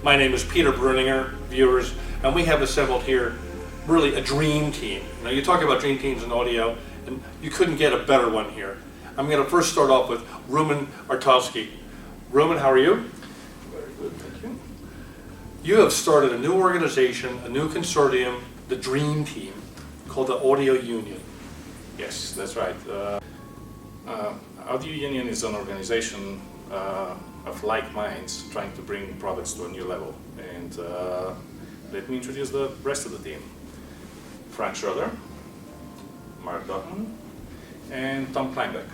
My name is Peter Bruninger, viewers, and we have assembled here really a dream team. Now you talk about dream teams in audio, and you couldn't get a better one here. I'm going to first start off with Roman Artovsky. Roman, how are you? Very good, thank you. You have started a new organization, a new consortium, the Dream Team, called the Audio Union. Yes, that's right. Audio Union is an organization of like minds trying to bring products to a new level. And let me introduce the rest of the team. Frank Schröder, Mark Dohmann, and Tom Kleinbeck.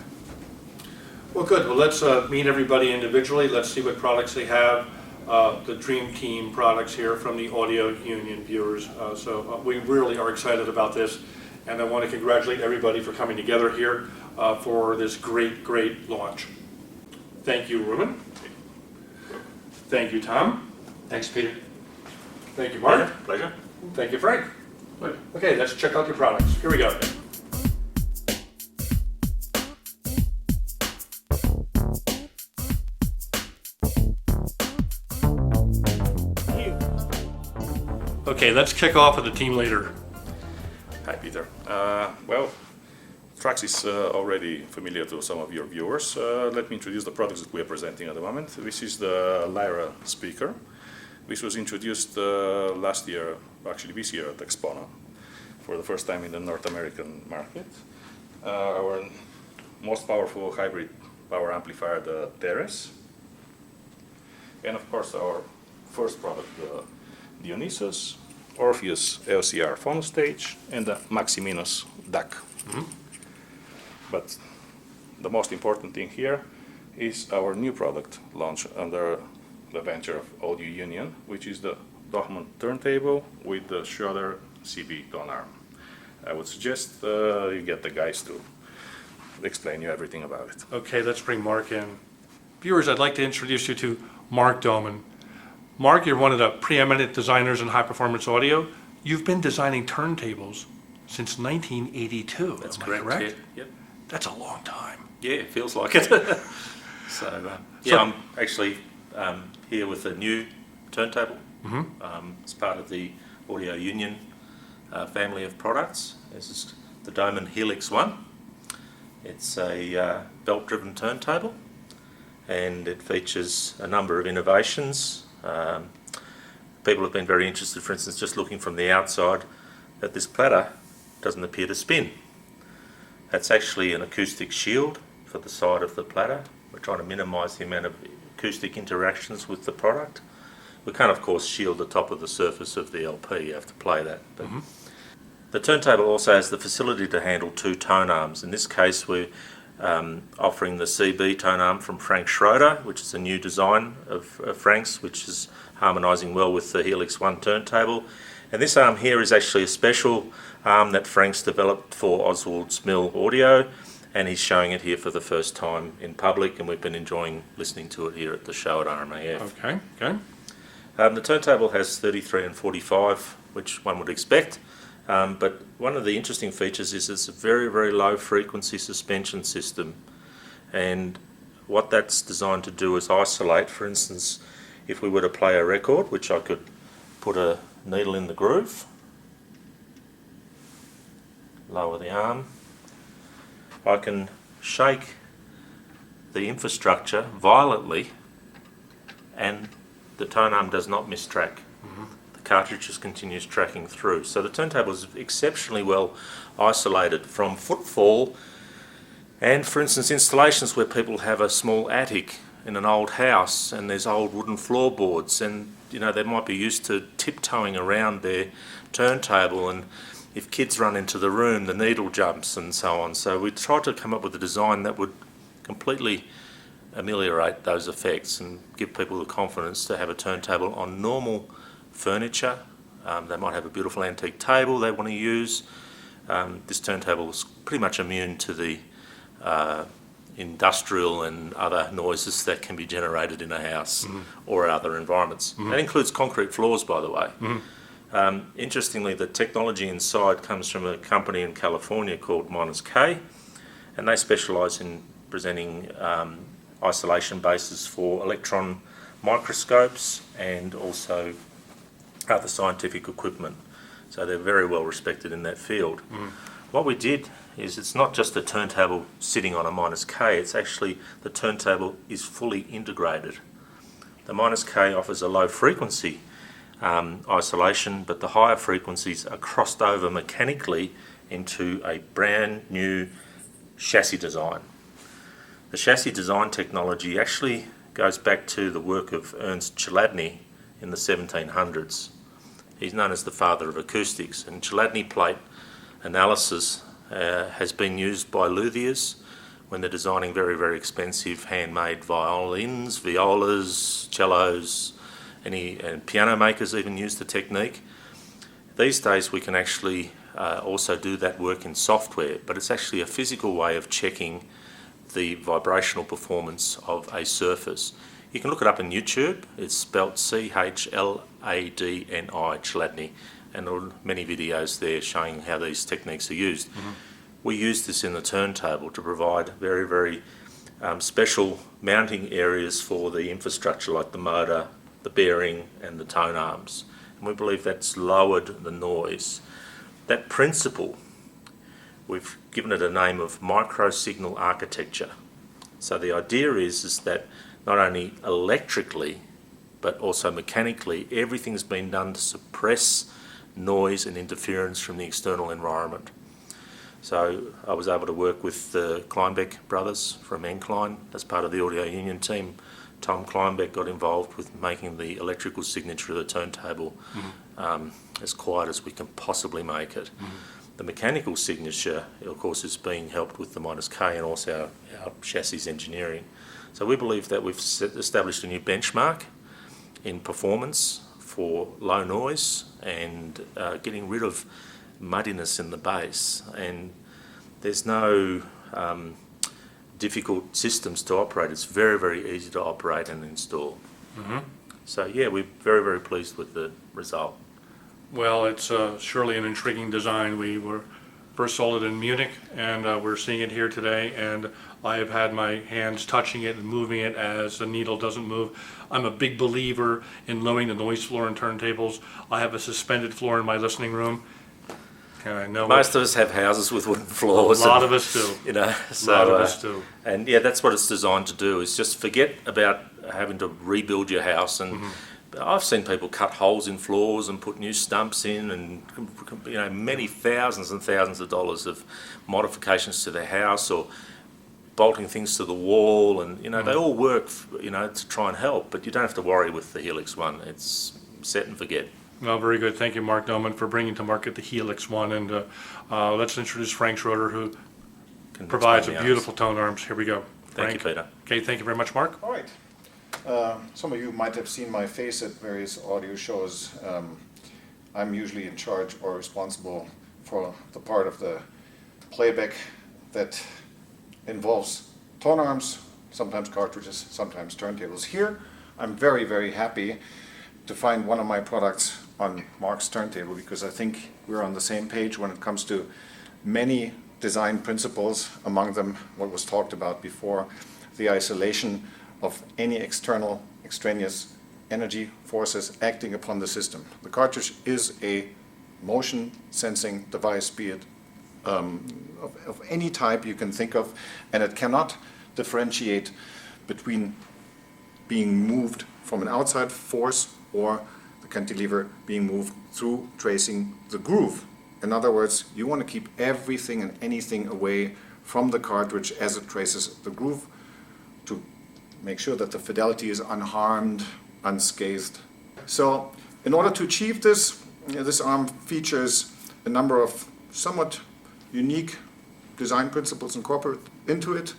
Well, good. Well, let's meet everybody individually. Let's see what products they have. The Dream Team products here from the Audio Union viewers. We really are excited about this, and I want to congratulate everybody for coming together here for this great launch. Thank you, Ruben. Thank you, Tom. Thanks, Peter. Thank you, Mark. Pleasure. Thank you, Frank. Okay, let's check out your products. Here we go. Okay, let's kick off with the team leader. Hi, Peter. Well, Thrax is already familiar to some of your viewers. Let me introduce the products that we are presenting at the moment. This is the Lyra speaker, which was introduced last year, actually this year at Expono, for the first time in the North American market. Our most powerful hybrid power amplifier, the Thrax, and of course our first product, the Dionysus, Orpheus LCR phone stage, and the Maximinus DAC. But the most important thing here is our new product launched under the venture of Audio Union, which is the Dohmann Turntable with the Schröder CB tone arm. I would suggest you get the guys to explain you everything about it. Okay, let's bring Mark in. Viewers, I'd like to introduce you to Mark Dohmann. Mark, you're one of the preeminent designers in high-performance audio. You've been designing turntables since 1982. That's Am I correct. correct? Yep. That's a long time. Yeah, it feels like it. I'm actually here with a new turntable. It's part of the Audio Union family of products. This is the Dohmann Helix 1. It's a belt-driven turntable, and it features a number of innovations. People have been very interested, for instance, just looking from the outside, that this platter doesn't appear to spin. That's actually an acoustic shield for the side of the platter. We're trying to minimise the amount of acoustic interactions with the product. We can't, of course, shield the top of the surface of the LP. You have to play that. But the turntable also has the facility to handle two tone arms. In this case, we're offering the CB tone arm from Frank Schröder, which is a new design of Frank's, which is harmonising well with the Helix 1 turntable. And this arm here is actually a special arm that Frank's developed for Oswald's Mill Audio, and he's showing it here for the first time in public, and we've been enjoying listening to it here at the show at RMAF. Okay. The turntable has 33 and 45, which one would expect. But one of the interesting features is it's a very low frequency suspension system, and what that's designed to do is isolate. For instance, if we were to play a record, which I could put a needle in the groove, lower the arm, I can shake the infrastructure violently and the tone arm does not miss track. The cartridge just continues tracking through. So the turntable is exceptionally well isolated from footfall and, for instance, installations where people have a small attic in an old house and there's old wooden floorboards, and they might be used to tiptoeing around their turntable, and if kids run into the room, the needle jumps and so on. So we tried to come up with a design that would completely ameliorate those effects and give people the confidence to have a turntable on normal furniture. They might have a beautiful antique table they want to use. This turntable is pretty much immune to the industrial and other noises that can be generated in a house or other environments. That includes concrete floors, by the way. Interestingly, the technology inside comes from a company in California called -K, and they specialise in presenting isolation bases for electron microscopes and also other scientific equipment. So they're very well respected in that field. What we did is it's not just a turntable sitting on a -K, it's actually the turntable is fully integrated. The -K offers a low frequency isolation, but the higher frequencies are crossed over mechanically into a brand new chassis design. The chassis design technology actually goes back to the work of Ernst Chladni in the 1700s. He's known as the father of acoustics, and Chladni plate analysis has been used by luthiers when they're designing very, very expensive handmade violins, violas, cellos, and piano makers even use the technique. These days we can actually also do that work in software, but it's actually a physical way of checking the vibrational performance of a surface. You can look it up on YouTube. It's spelt Chladni, Chladni, and there are many videos there showing how these techniques are used. We use this in the turntable to provide very, very special mounting areas for the infrastructure like the motor, the bearing and the tone arms. And we believe that's lowered the noise. That principle, we've given it a name of micro-signal architecture. So the idea is that not only electrically but also mechanically, everything's been done to suppress noise and interference from the external environment. So I was able to work with the Kleinbeck brothers from EnKlein as part of the Audio Union team. Tom Kleinbeck got involved with making the electrical signature of the turntable as quiet as we can possibly make it. The mechanical signature, of course, is being helped with the -K and also our chassis engineering. So we believe that we've established a new benchmark in performance for low noise and getting rid of muddiness in the bass. And there's no difficult systems to operate. It's very, very easy to operate and install. So yeah, we're very, very pleased with the result. Well, it's surely an intriguing design. We were first sold it in Munich, and we're seeing it here today, and I have had my hands touching it and moving it as the needle doesn't move. I'm a big believer in lowering the noise floor in turntables. I have a suspended floor in my listening room, and I know Most of us have houses with wooden floors. a lot of us do. You know, so, A lot of us do. And yeah, that's what it's designed to do, is just forget about having to rebuild your house. And I've seen people cut holes in floors and put new stumps in, and you know, many thousands and thousands of dollars of modifications to their house, or bolting things to the wall, and you know, they all work, you know, to try and help, but you don't have to worry with the Helix one. It's set and forget. Well, very good. Thank you, Mark Dohmann, for bringing to market the Helix one, and let's introduce Frank Schröder, who provides a beautiful tone arms. Here we go. Thank you, Peter. Okay, thank you very much, Mark. All right. Some of you might have seen my face at various audio shows. I'm usually in charge or responsible for the part of the playback that involves tone arms, sometimes cartridges, sometimes turntables. Here, I'm very, very happy to find one of my products on Mark's turntable, because I think we're on the same page when it comes to many design principles, among them what was talked about before, the isolation of any external, extraneous energy forces acting upon the system. The cartridge is a motion sensing device, be it of any type you can think of, and it cannot differentiate between being moved from an outside force or the cantilever being moved through tracing the groove. In other words, you want to keep everything and anything away from the cartridge as it traces the groove to make sure that the fidelity is unharmed, unscathed. So in order to achieve this, this arm features a number of somewhat unique design principles incorporated into it.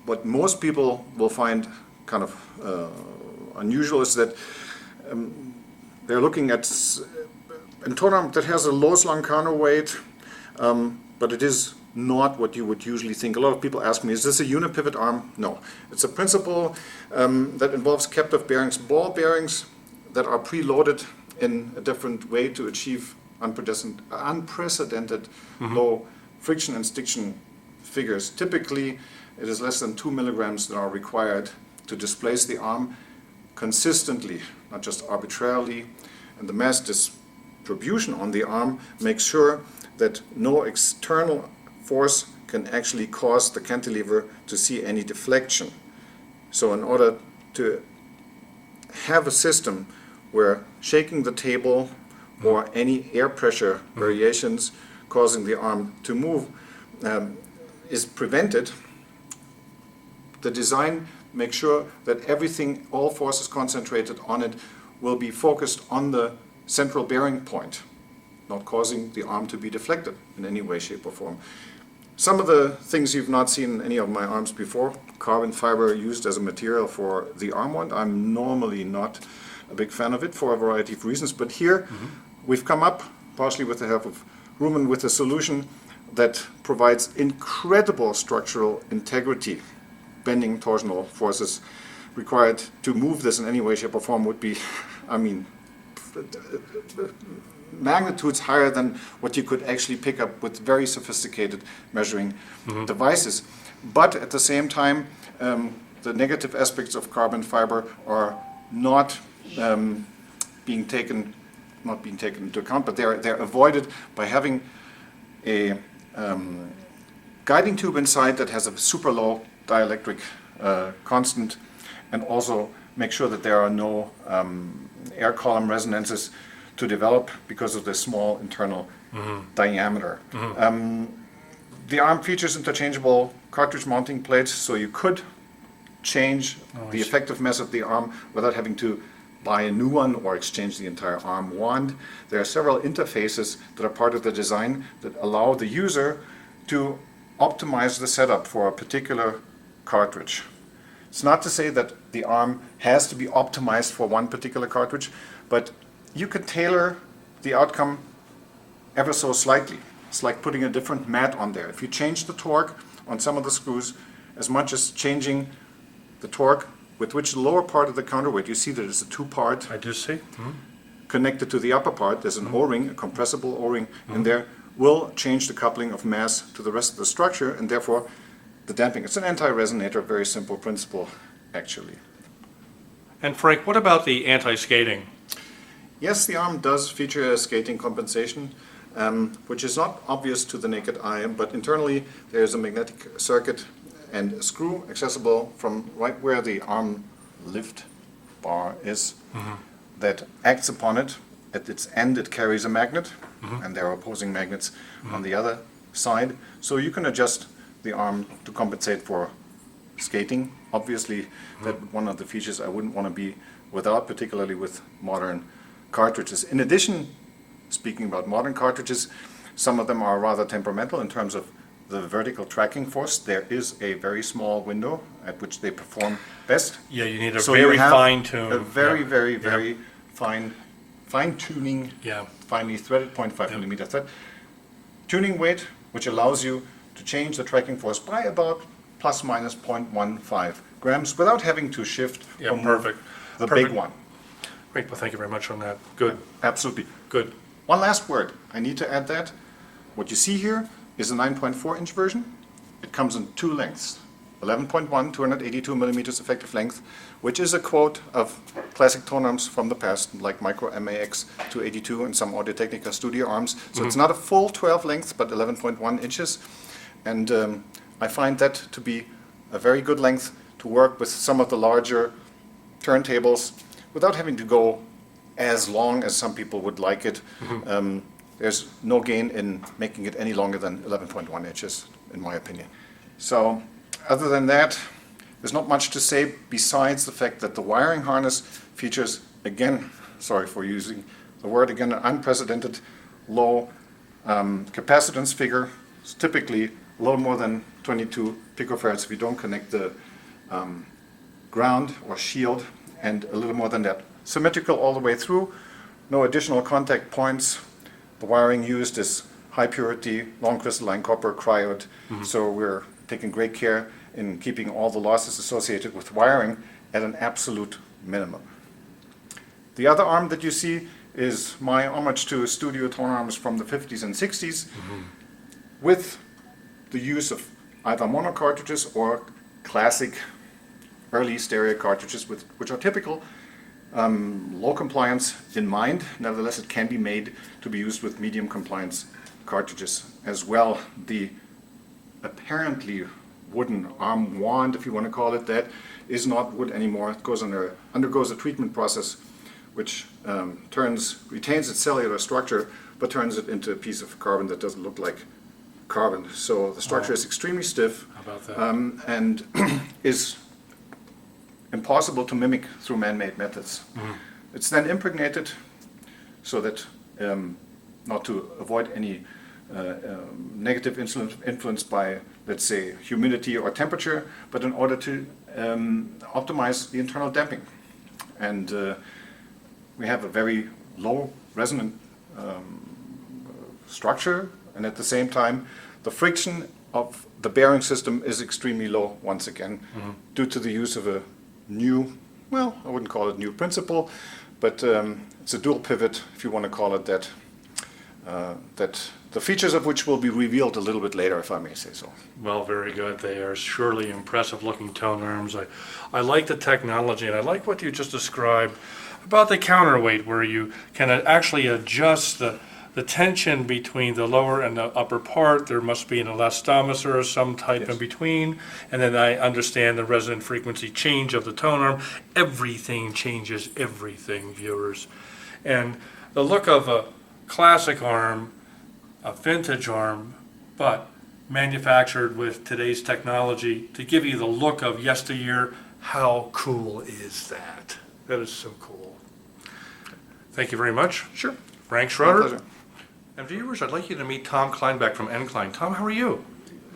What most people will find kind of unusual is that they're looking at a tone arm that has a low slung counterweight, but it is not what you would usually think. A lot of people ask me, is this a unipivot arm? No. It's a principle that involves captive bearings, ball bearings that are preloaded in a different way to achieve unprecedented low friction and stiction figures. Typically, it is less than 2 milligrams that are required to displace the arm consistently, not just arbitrarily, and the mass distribution on the arm makes sure that no external force can actually cause the cantilever to see any deflection. So in order to have a system where shaking the table or any air pressure variations causing the arm to move is prevented, the design makes sure that everything, all forces concentrated on it, will be focused on the central bearing point, not causing the arm to be deflected in any way, shape, or form. Some of the things you've not seen in any of my arms before, carbon fiber used as a material for the arm wand. I'm normally not a big fan of it for a variety of reasons, but here we've come up, partially with the help of Dohmann, with a solution that provides incredible structural integrity. Bending torsional forces required to move this in any way, shape, or form would be, I mean, magnitudes higher than what you could actually pick up with very sophisticated measuring devices. But at the same time, the negative aspects of carbon fiber are not being taken into account, but they're avoided by having a guiding tube inside that has a super low dielectric constant, and also make sure that there are no air column resonances to develop because of the small internal diameter. The arm features interchangeable cartridge mounting plates, so you could change the effective mass of the arm without having to buy a new one or exchange the entire arm wand. There are several interfaces that are part of the design that allow the user to optimize the setup for a particular cartridge. It's not to say that the arm has to be optimized for one particular cartridge, but you can tailor the outcome ever so slightly. It's like putting a different mat on there. If you change the torque on some of the screws, as much as changing the torque with which the lower part of the counterweight, you see that it's a two-part I do see. connected to the upper part. There's an O-ring, a compressible O-ring in there, will change the coupling of mass to the rest of the structure, and therefore the damping. It's an anti-resonator, very simple principle, actually. And Frank, what about the anti-skating? Yes, the arm does feature a skating compensation, which is not obvious to the naked eye, but internally there's a magnetic circuit and a screw accessible from right where the arm lift bar is that acts upon it. At its end it carries a magnet, and there are opposing magnets on the other side. So you can adjust the arm to compensate for skating. Obviously, that's one of the features I wouldn't want to be without, particularly with modern cartridges. In addition, speaking about modern cartridges, some of them are rather temperamental in terms of the vertical tracking force. There is a very small window at which they perform best. Yeah, you need a So you very have fine tune. a very fine tuning, Yeah. finely threaded 0.5 millimeter thread tuning weight, which allows you to change the tracking force by about plus minus 0.15 grams without having to shift Yeah, or move perfect. the Perfect. big one. Great, well, thank you very much on that. Good, Absolutely. good. One last word. I need to add that. What you see here is a 9.4-inch version. It comes in two lengths. 11.1, 282 millimeters effective length, which is a quote of classic tone arms from the past, like Micro MAX 282 and some Audio-Technica studio arms. So it's not a full 12 length, but 11.1 inches. And I find that to be a very good length to work with some of the larger turntables without having to go as long as some people would like it. There's no gain in making it any longer than 11.1 inches, in my opinion. So, other than that, there's not much to say besides the fact that the wiring harness features, again, sorry for using the word again, an unprecedented low capacitance figure. It's typically a little more than 22 picofarads if you don't connect the ground or shield, and a little more than that. Symmetrical all the way through, no additional contact points. The wiring used is high purity, long crystalline copper cryode, so we're taking great care in keeping all the losses associated with wiring at an absolute minimum. The other arm that you see is my homage to studio tone arms from the 50s and 60s with the use of either mono cartridges or classic early stereo cartridges which are typical, low compliance in mind. Nevertheless, it can be made to be used with medium compliance cartridges as well. The apparently wooden arm wand, if you want to call it that, is not wood anymore. It undergoes a treatment process which retains its cellular structure, but turns it into a piece of carbon that doesn't look like carbon. So the structure is extremely stiff. How about that? And is impossible to mimic through man-made methods. It's then impregnated so that, not to avoid any negative influence by, let's say, humidity or temperature, but in order to optimize the internal damping. And we have a very low resonant structure, and at the same time, the friction of the bearing system is extremely low once again, due to the use of a new, well, I wouldn't call it new principle, but it's a dual pivot, if you want to call it that, that the features of which will be revealed a little bit later, if I may say so. Well, very good. They are surely impressive looking tone arms. I like the technology, and I like what you just described about the counterweight, where you can actually adjust the tension between the lower and the upper part. There must be an elastometer of some type in between, and then I understand the resonant frequency change of the tone arm. Everything changes everything, viewers. And the look of a classic arm, a vintage arm, but manufactured with today's technology to give you the look of yesteryear. How cool is that? That is so cool. Thank you very much. Sure. Frank My Schröder. pleasure. And viewers, I'd like you to meet Tom Kleinbeck from EnKlein. Tom, how are you?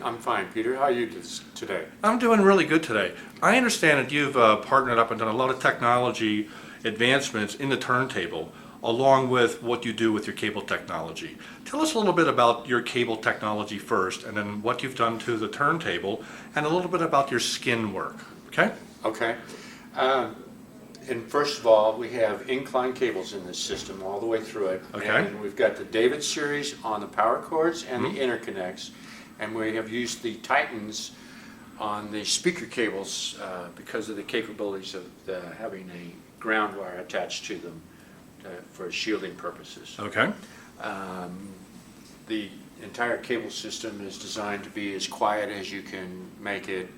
I'm fine, Peter. How are you today? I'm doing really good today. I understand that you've partnered up and done a lot of technology advancements in the turntable, along with what you do with your cable technology. Tell us a little bit about your cable technology first, and then what you've done to the turntable, and a little bit about your skin work, okay? Okay. And first of all, we have EnKlein cables in this system all the way through it. Okay. And we've got the David series on the power cords and the interconnects. And we have used the Titans on the speaker cables because of the capabilities of having a ground wire attached to them for shielding purposes. Okay. The entire cable system is designed to be as quiet as you can make it,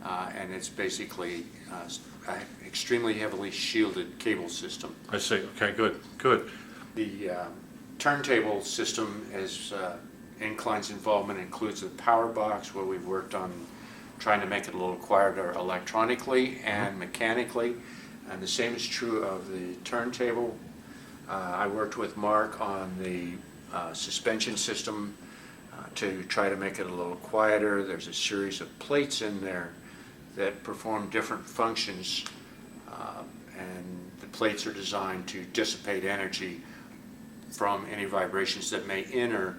and it's basically an extremely heavily shielded cable system. I see. Okay, good, good. The turntable system is EnKlein's involvement includes the power box, where we've worked on trying to make it a little quieter electronically and mechanically, and the same is true of the turntable. I worked with Mark on the suspension system to try to make it a little quieter. There's a series of plates in there that perform different functions, and the plates are designed to dissipate energy from any vibrations that may enter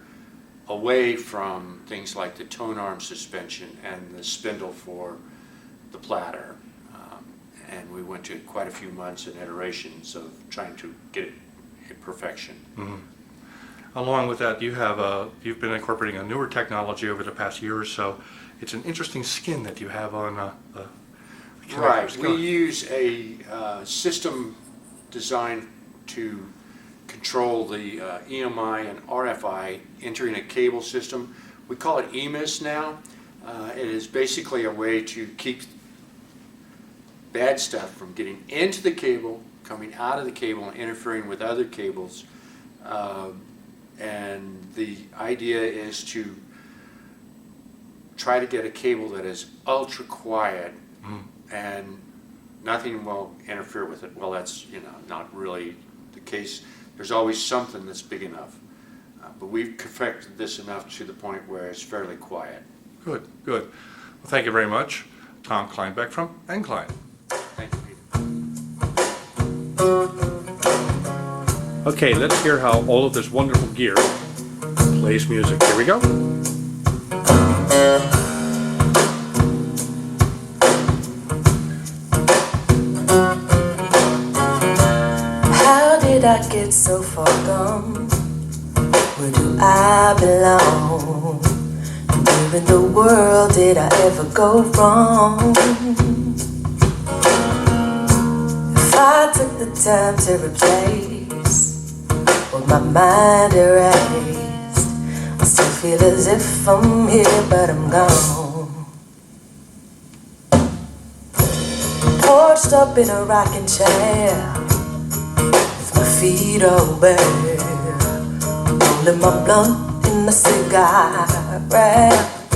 away from things like the tone arm suspension and the spindle for the platter. And we went to quite a few months and iterations of trying to get it in perfection. Along with that, you've been incorporating a newer technology over the past year or so. It's an interesting skin that you have on the Right, connectors. we use a system designed to control the EMI and RFI entering a cable system. We call it EMIS now. It is basically a way to keep bad stuff from getting into the cable, coming out of the cable and interfering with other cables. And the idea is to try to get a cable that is ultra quiet and nothing will interfere with it. Well, that's not really the case. There's always something that's big enough. But we've perfected this enough to the point where it's fairly quiet. Good, good. Well, thank you very much. Tom Kleinbeck from EnKlein. Thank you, Peter. Okay, let's hear how all of this wonderful gear plays music. Here we go. How did I get so far gone? Where do I belong? Where in the world did I ever go wrong? I took the time to replace what my mind erased. I still feel as if I'm here, but I'm gone. Perched up in a rocking chair, with my feet all bare, rolling my blunt in a cigar wrap,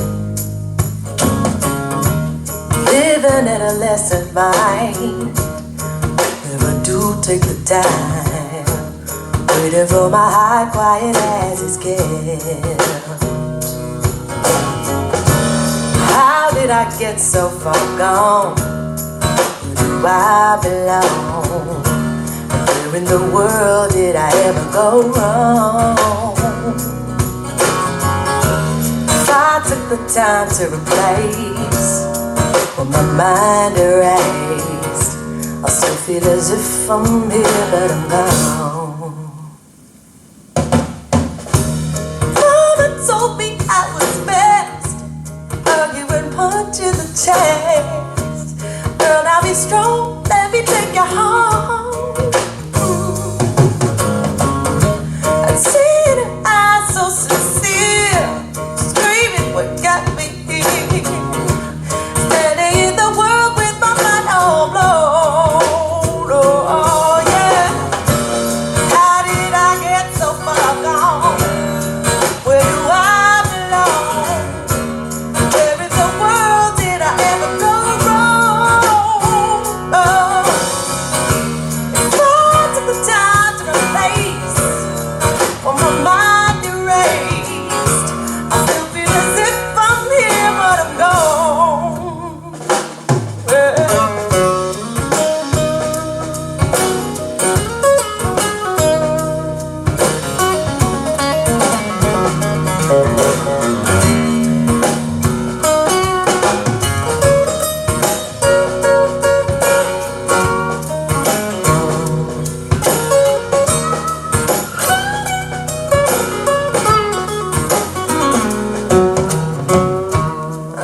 living at a lesser mind. Never do take the time, waiting for my high quiet as it's kept. How did I get so far gone? Where do I belong? Where in the world did I ever go wrong? If I took the time to replace what my mind erased, I still feel as if I'm here, but I'm gone. Mama told me I was best, argue and punch in the chest. Girl, now be strong, let me take you home. And seeing her eyes so sincere, screaming what got me here, standing in the world with my mind all blown. Oh yeah, how did I get so far gone? Where do I belong? Where in the world did I ever go wrong? Oh, if I took the time to replace what my mind erased, I still feel as if I'm here, but I'm gone. Well,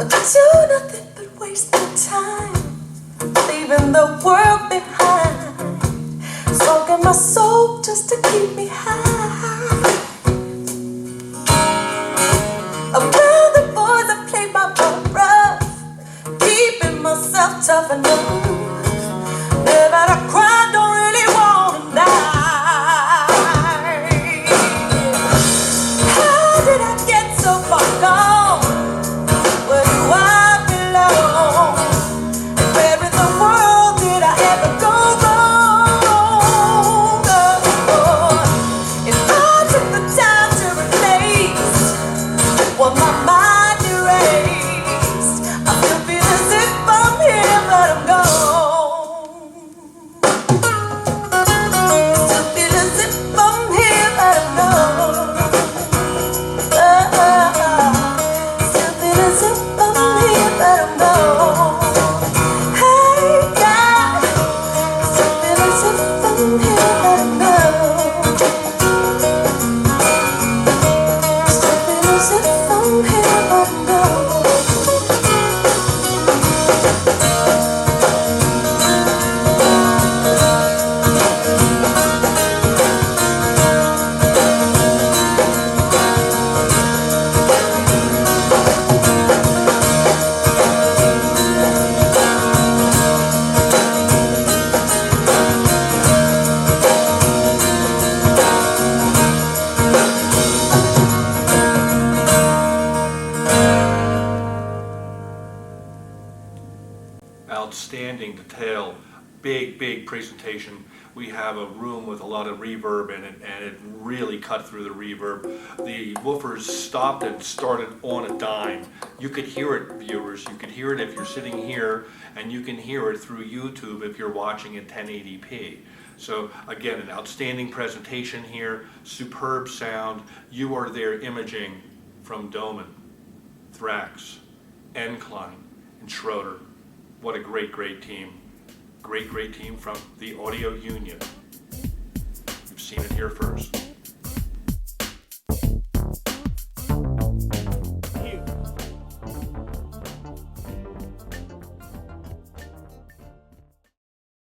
I do nothing but waste my time, leaving the world behind, smoking my soul just to keep me high. Around the boys I played my part rough, keeping myself tough enough. Never to cry, don't really wanna die. How did I get so far gone? Where do I belong? Where in the world did I ever go wrong? Oh, if I took the time to replace what my mind erased, I still feel as if I'm here, but I'm gone. Still feel as if I'm here, but I'm gone. Still feel as if I'm here, but I'm gone. Hey, yeah. Still feel as if I'm here, but I'm gone. Still feel as if I'm here, but I'm gone. Outstanding detail, big presentation. We have a room with a lot of reverb in it, and it really cut through the reverb. The woofers stopped and started on a dime. You could hear it, viewers. You could hear it if you're sitting here, and you can hear it through YouTube if you're watching in 1080p. So again, an outstanding presentation here, superb sound. You are there imaging from Dohmann, Thrax, EnKlein, and Schröder. What a great team. Great team from the Audio Union. You've seen it here first.